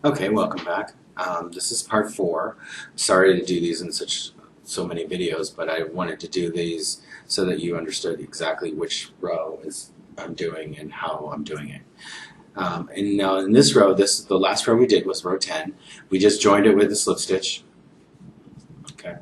Okay, welcome back. This is part 4. Sorry to do these in so many videos, but I wanted to do these so that you understood exactly which row I'm doing and how I'm doing it. And now in this row, the last row we did was row 10. We just joined it with a slip stitch. Okay.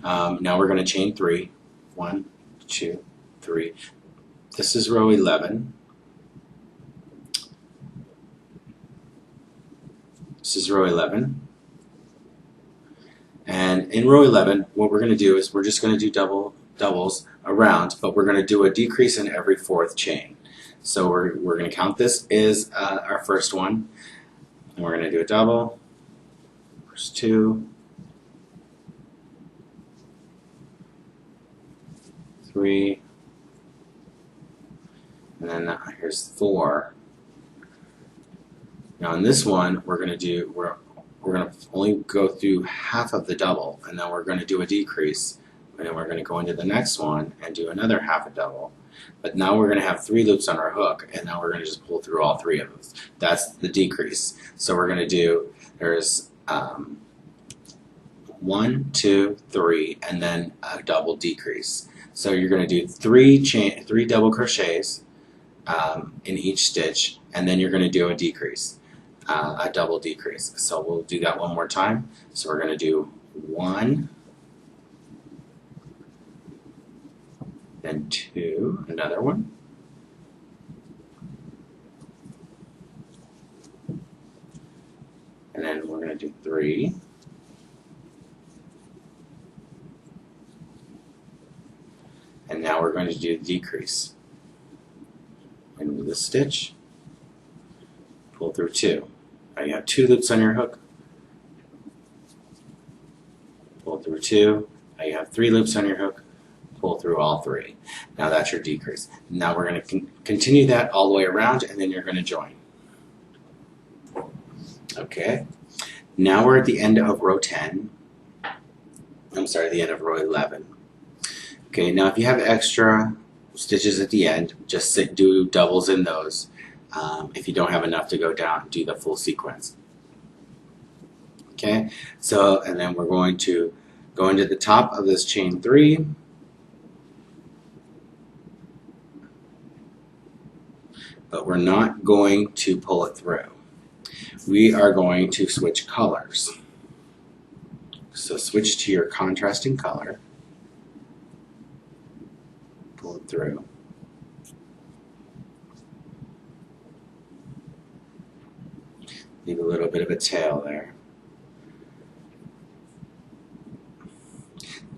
Now we're going to chain 3. 1, 2, 3. This is row 11. This is row 11. And in row 11, what we're going to do is we're just going to do doubles around, but we're going to do a decrease in every 4th chain. So we're going to count this as our first one, and we're going to do a double, first 2, 3, and then here's 4. Now in this one, we're going to only go through half of the double, and then we're going to do a decrease, and then we're going to go into the next one and do another half a double. But now we're going to have 3 loops on our hook, and now we're going to just pull through all 3 of those. That's the decrease. So we're going to do, there's 1, 2, 3, and then a double decrease. So you're going to do 3 double crochets in each stitch, and then you're going to do a decrease. A double decrease. So we'll do that one more time. So we're going to do 1, then 2, another one, and then we're going to do 3, and now we're going to do decrease. Into the stitch, pull through 2. Now you have 2 loops on your hook, pull through 2. Now you have 3 loops on your hook, pull through all 3. Now that's your decrease. Now we're going to continue that all the way around, and then you're going to join. Okay. Now we're at the end of row 10. I'm sorry, the end of row 11. Okay, now if you have extra stitches at the end, just do doubles in those. If you don't have enough to go down, do the full sequence. Okay, so and then we're going to go into the top of this chain 3. But we're not going to pull it through. We are going to switch colors. So switch to your contrasting color. Pull it through. Leave a little bit of a tail there.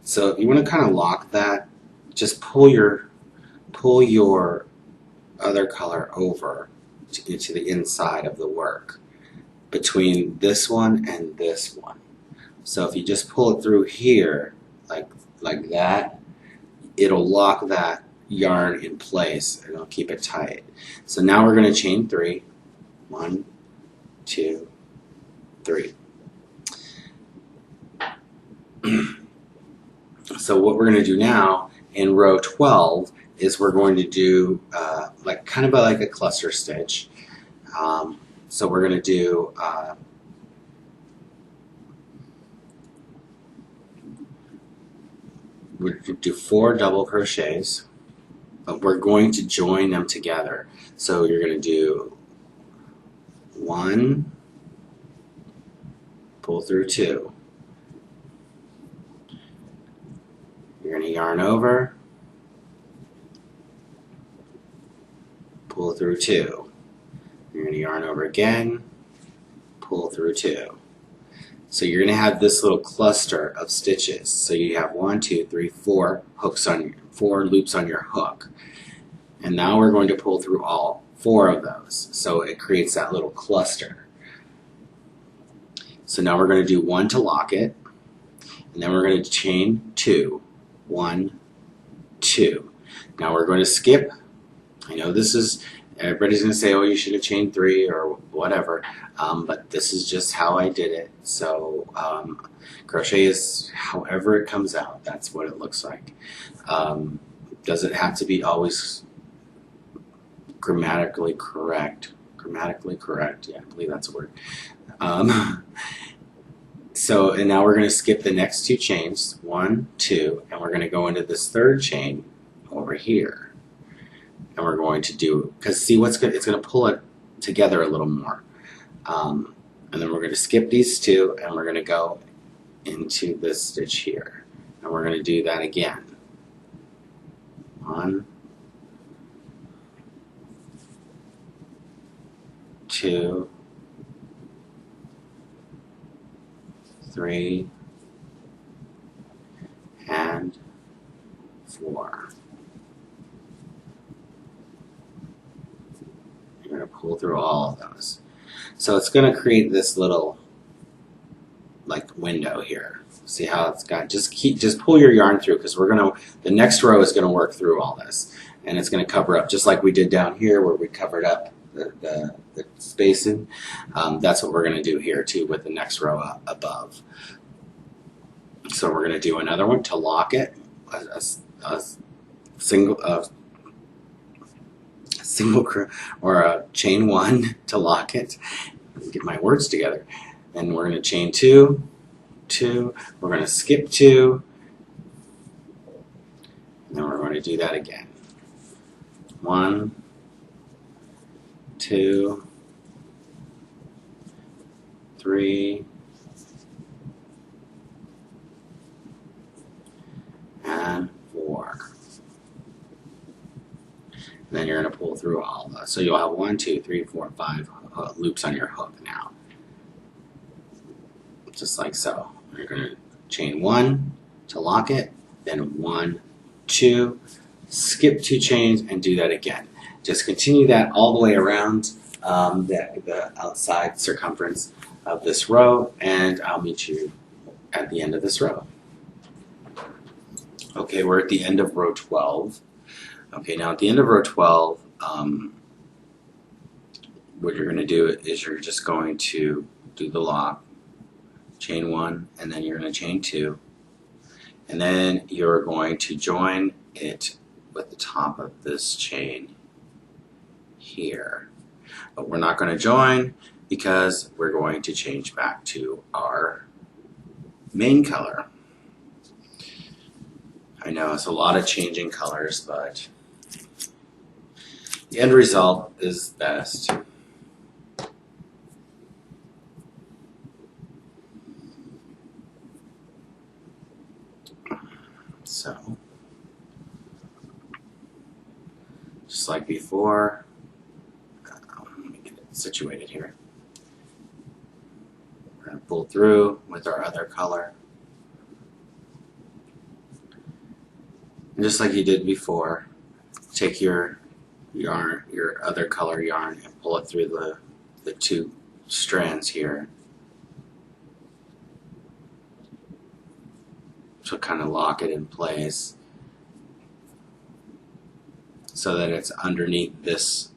So if you want to kind of lock that, just pull your other color over to the inside of the work between this one and this one. So if you just pull it through here like that, it'll lock that yarn in place and it'll keep it tight. So now we're going to chain 3. 1, 2, 3. So what we're going to do now in row 12 is we're going to do kind of like a cluster stitch. So we're going to do we do 4 double crochets, but we're going to join them together. So you're going to do 1, pull through 2. You're going to yarn over, pull through 2. You're going to yarn over again, pull through 2. So you're going to have this little cluster of stitches. So you have 1, 2, 3, 4 4 loops on your hook. And now we're going to pull through all 4 of those. So it creates that little cluster. So now we're going to do 1 to lock it, and then we're going to chain 2. 1, 2. Now we're going to skip. I know this is, everybody's going to say, oh, you should have chained 3 or whatever, but this is just how I did it. So crochet is however it comes out. That's what it looks like. Doesn't have to be always grammatically correct. grammatically correct. Yeah, I believe that's a word. So, and now we're going to skip the next 2 chains, 1, 2, and we're going to go into this 3rd chain over here. And we're going to do, because see what's good, it's going to pull it together a little more. And then we're going to skip these 2, and we're going to go into this stitch here. And we're going to do that again. 1, 2, 3, and 4. You're going to pull through all of those. So it's going to create this little like window here. See how it's got, just pull your yarn through, because the next row is going to work through all this, and it's going to cover up just like we did down here where we covered up the spacing. That's what we're going to do here too with the next row above. So we're going to do another one to lock it, a single or a chain 1 to lock it. Get my words together. And we're going to chain 2, 2. We're going to skip 2, and then we're going to do that again. 1, 2, 3, and 4. And then you're going to pull through all of those. So you'll have 1, 2, 3, 4, 5 loops on your hook now. Just like so. You're going to chain 1 to lock it, then 1, 2, skip 2 chains, and do that again. Just continue that all the way around the outside circumference of this row, and I'll meet you at the end of this row. Okay, we're at the end of row 12. Okay, now at the end of row 12, what you're going to do is you're just going to do the lock, chain 1, and then you're going to chain 2, and then you're going to join it with the top of this chain here. But we're not going to join because we're going to change back to our main color. I know it's a lot of changing colors, but the end result is best. So, just like before, let me get it situated here. We're going to pull through with our other color. And just like you did before, take your yarn, your other color yarn, and pull it through the 2 strands here. To kind of lock it in place so that it's underneath this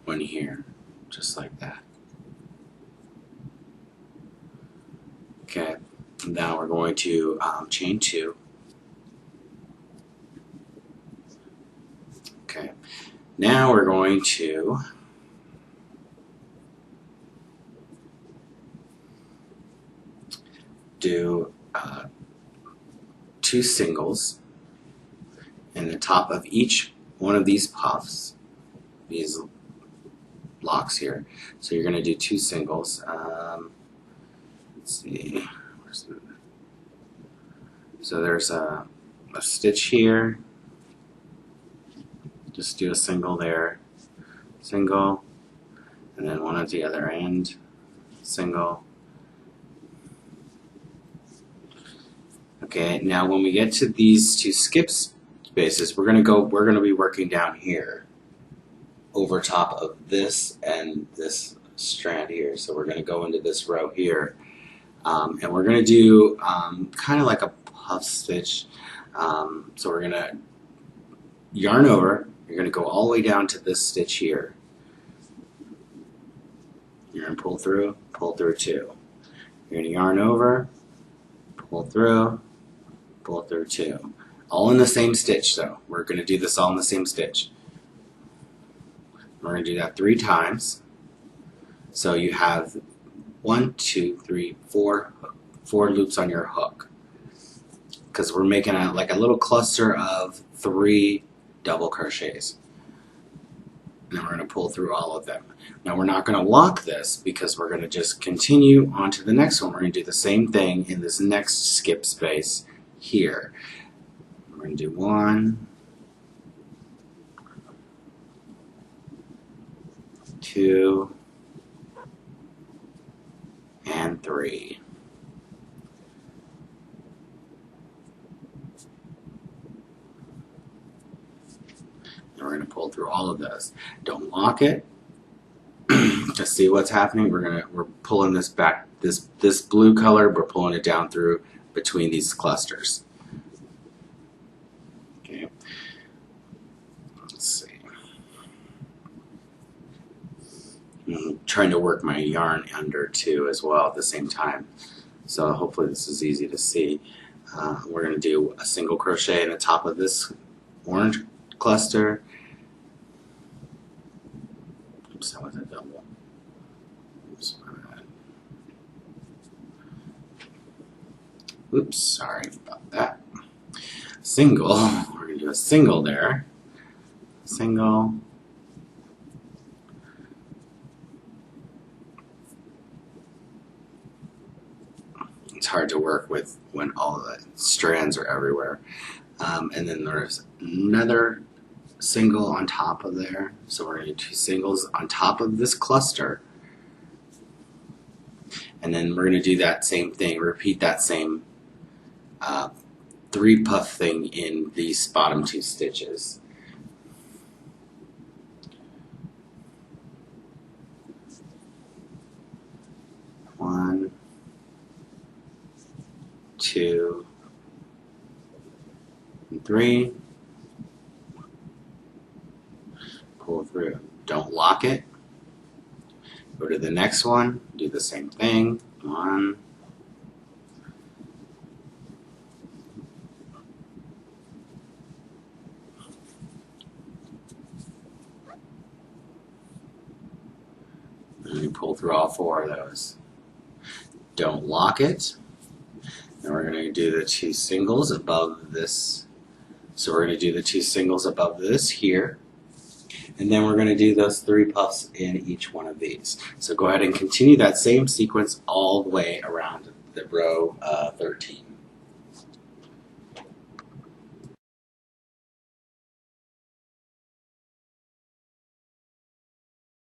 one here, just like that. Okay, now we're going to chain 2. Okay, now we're going to do 2 singles in the top of each one of these puffs, these blocks here. So you're going to do 2 singles. Let's see. So there's a stitch here. Just do a single there, single, and then one at the other end, single. Okay, now when we get to these 2 skip spaces, we're going to be working down here over top of this and this strand here. So we're going to go into this row here, and we're going to do kind of like a puff stitch. So we're going to yarn over. You're going to go all the way down to this stitch here. You're going to pull through 2. You're going to yarn over, pull through 2. All in the same stitch though. We're going to do this all in the same stitch. We're going to do that 3 times. So you have 1, 2, 3, 4 loops on your hook, because we're making like a little cluster of 3 double crochets. And then we're going to pull through all of them. Now we're not going to lock this because we're going to just continue on to the next one. We're going to do the same thing in this next skip space here. We're going to do 1, 2, and 3. And we're going to pull through all of those. Don't lock it. To see what's happening, we're pulling this back, this blue color, we're pulling it down through between these clusters. Okay. Let's see. I'm trying to work my yarn under too as well at the same time. So hopefully this is easy to see. We're going to do a single crochet in the top of this orange cluster. Oops, that was a double. Oops, oops, sorry about that. Single, we're going to do a single there. Single. It's hard to work with when all the strands are everywhere. And then there's another single on top of there. So we're going to do 2 singles on top of this cluster. And then we're going to do that same thing, repeat that same 3 puff thing in these bottom 2 stitches. One, 2, and 3. Pull through. Don't lock it. Go to the next one. Do the same thing. 1, 2. And you pull through all 4 of those. Don't lock it. And we're going to do the 2 singles above this. So we're going to do the 2 singles above this here. And then we're going to do those 3 puffs in each one of these. So go ahead and continue that same sequence all the way around the row 13.